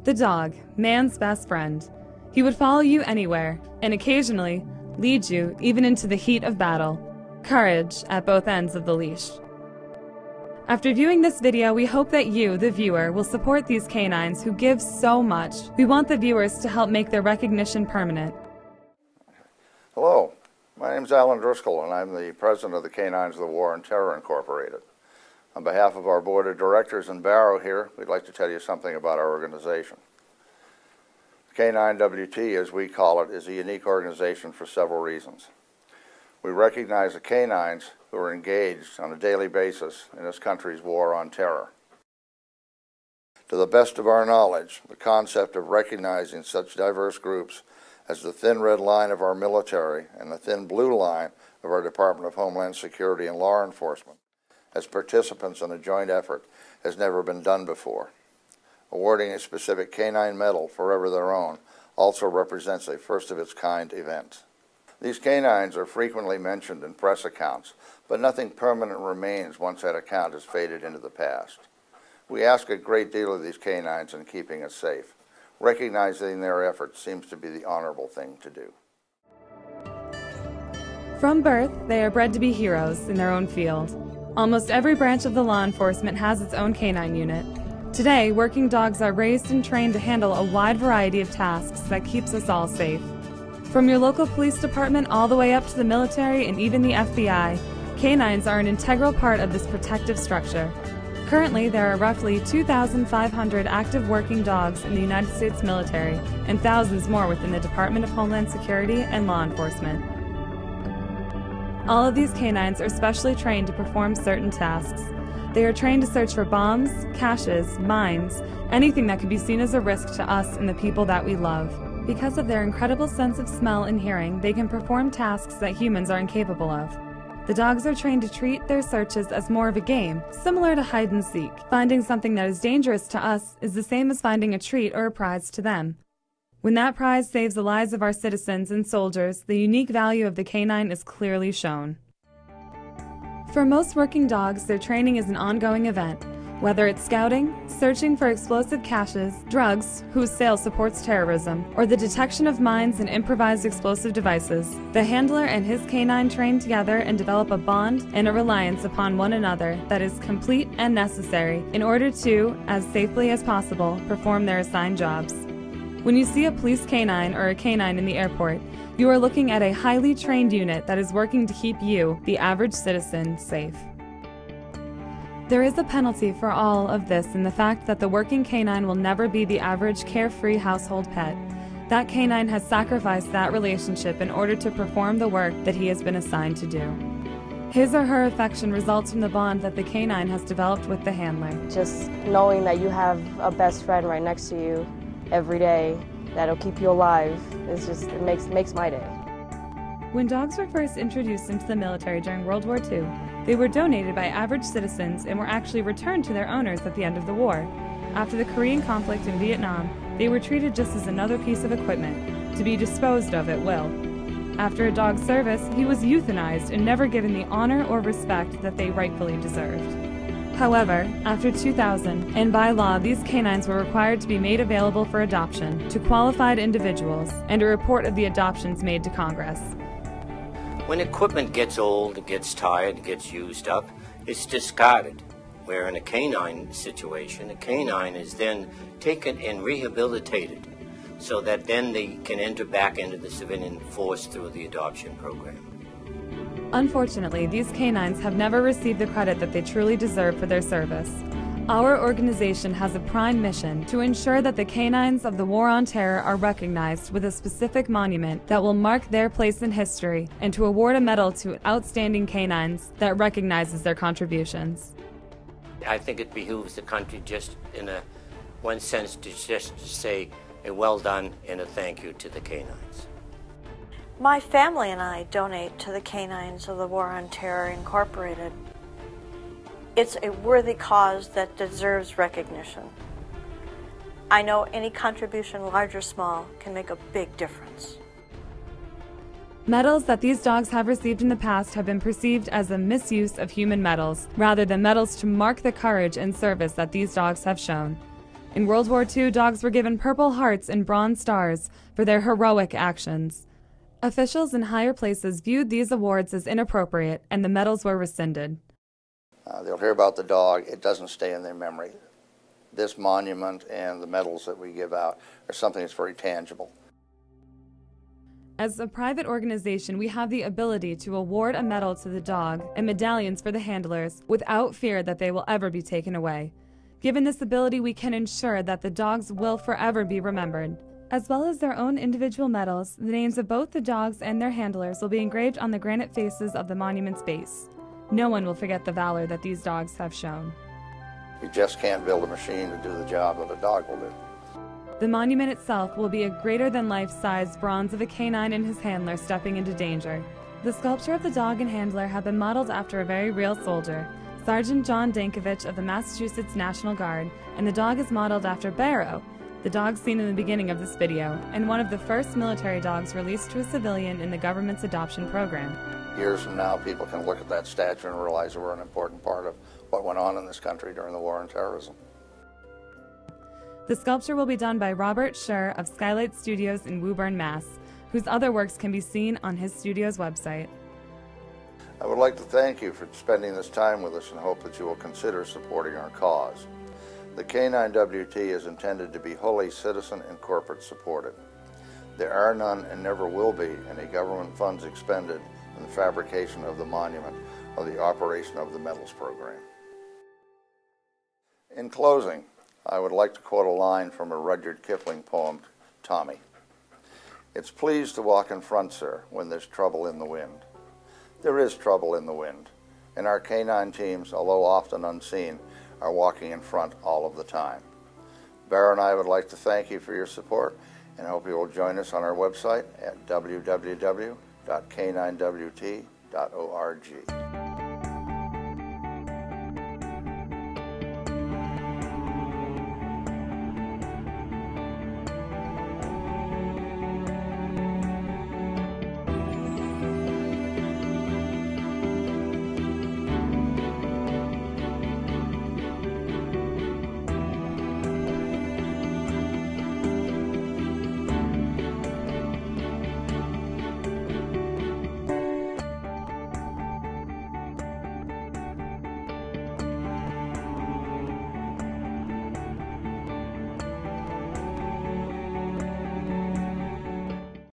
The dog, man's best friend. He would follow you anywhere, and occasionally lead you even into the heat of battle. Courage at both ends of the leash. After viewing this video, we hope that you, the viewer, will support these canines who give so much. We want the viewers to help make their recognition permanent. Hello, my name is Alan Driscoll, and I'm the president of the K9's of the War on Terror Incorporated. On behalf of our board of directors and Barrow here, we'd like to tell you something about our organization. K9WT, as we call it, is a unique organization for several reasons. We recognize the K9s who are engaged on a daily basis in this country's war on terror. To the best of our knowledge, the concept of recognizing such diverse groups as the thin red line of our military and the thin blue line of our Department of Homeland Security and law enforcement as participants in a joint effort has never been done before. Awarding a specific K9 medal, Forever Their Own, also represents a first-of-its-kind event. These K9s are frequently mentioned in press accounts, but nothing permanent remains once that account has faded into the past. We ask a great deal of these K9s in keeping us safe. Recognizing their efforts seems to be the honorable thing to do. From birth, they are bred to be heroes in their own field. Almost every branch of the law enforcement has its own canine unit. Today, working dogs are raised and trained to handle a wide variety of tasks that keeps us all safe. From your local police department all the way up to the military and even the FBI, canines are an integral part of this protective structure. Currently, there are roughly 2,500 active working dogs in the United States military and thousands more within the Department of Homeland Security and law enforcement. All of these canines are specially trained to perform certain tasks. They are trained to search for bombs, caches, mines, anything that could be seen as a risk to us and the people that we love. Because of their incredible sense of smell and hearing, they can perform tasks that humans are incapable of. The dogs are trained to treat their searches as more of a game, similar to hide and seek. Finding something that is dangerous to us is the same as finding a treat or a prize to them. When that prize saves the lives of our citizens and soldiers, the unique value of the canine is clearly shown. For most working dogs, their training is an ongoing event. Whether it's scouting, searching for explosive caches, drugs, whose sale supports terrorism, or the detection of mines and improvised explosive devices, the handler and his canine train together and develop a bond and a reliance upon one another that is complete and necessary in order to, as safely as possible, perform their assigned jobs. When you see a police canine or a canine in the airport, you are looking at a highly trained unit that is working to keep you, the average citizen, safe. There is a penalty for all of this in the fact that the working canine will never be the average carefree household pet. That canine has sacrificed that relationship in order to perform the work that he has been assigned to do. His or her affection results from the bond that the canine has developed with the handler. Just knowing that you have a best friend right next to you every day that'll keep you alive, it makes my day. When dogs were first introduced into the military during World War II, they were donated by average citizens and were actually returned to their owners at the end of the war. After the Korean conflict in Vietnam, they were treated just as another piece of equipment, to be disposed of at will. After a dog's service, he was euthanized and never given the honor or respect that they rightfully deserved. However, after 2000, and by law, these canines were required to be made available for adoption to qualified individuals, and a report of the adoptions made to Congress. When equipment gets old, gets tired, gets used up, it's discarded. Where in a canine situation, a canine is then taken and rehabilitated so that then they can enter back into the civilian force through the adoption program. Unfortunately, these canines have never received the credit that they truly deserve for their service. Our organization has a prime mission to ensure that the canines of the War on Terror are recognized with a specific monument that will mark their place in history and to award a medal to outstanding canines that recognizes their contributions. I think it behooves the country just in one sense to just say a well done and a thank you to the canines. My family and I donate to the K9's of the War on Terror Incorporated. It's a worthy cause that deserves recognition. I know any contribution, large or small, can make a big difference. Medals that these dogs have received in the past have been perceived as a misuse of human medals, rather than medals to mark the courage and service that these dogs have shown. In World War II, dogs were given Purple Hearts and Bronze Stars for their heroic actions. Officials in higher places viewed these awards as inappropriate, and the medals were rescinded. They'll hear about the dog. It doesn't stay in their memory. This monument and the medals that we give out are something that's very tangible. As a private organization, we have the ability to award a medal to the dog and medallions for the handlers without fear that they will ever be taken away. Given this ability, we can ensure that the dogs will forever be remembered. As well as their own individual medals, the names of both the dogs and their handlers will be engraved on the granite faces of the monument's base. No one will forget the valor that these dogs have shown. You just can't build a machine to do the job that a dog will do. The monument itself will be a greater-than-life-size bronze of a canine and his handler stepping into danger. The sculpture of the dog and handler have been modeled after a very real soldier, Sergeant John Dankovich of the Massachusetts National Guard, and the dog is modeled after Barrow, the dog seen in the beginning of this video, and one of the first military dogs released to a civilian in the government's adoption program. Years from now, people can look at that statue and realize that we're an important part of what went on in this country during the war on terrorism. The sculpture will be done by Robert Scher of Skylight Studios in Woburn, Mass., whose other works can be seen on his studio's website. I would like to thank you for spending this time with us and hope that you will consider supporting our cause. The K9WT is intended to be wholly citizen and corporate supported. There are none and never will be any government funds expended in the fabrication of the monument or the operation of the medals program. In closing, I would like to quote a line from a Rudyard Kipling poem, Tommy. "It's pleased to walk in front, sir, when there's trouble in the wind." There is trouble in the wind, and our canine teams, although often unseen, are walking in front all of the time. Barrow and I would like to thank you for your support and hope you will join us on our website at www.k9wt.org.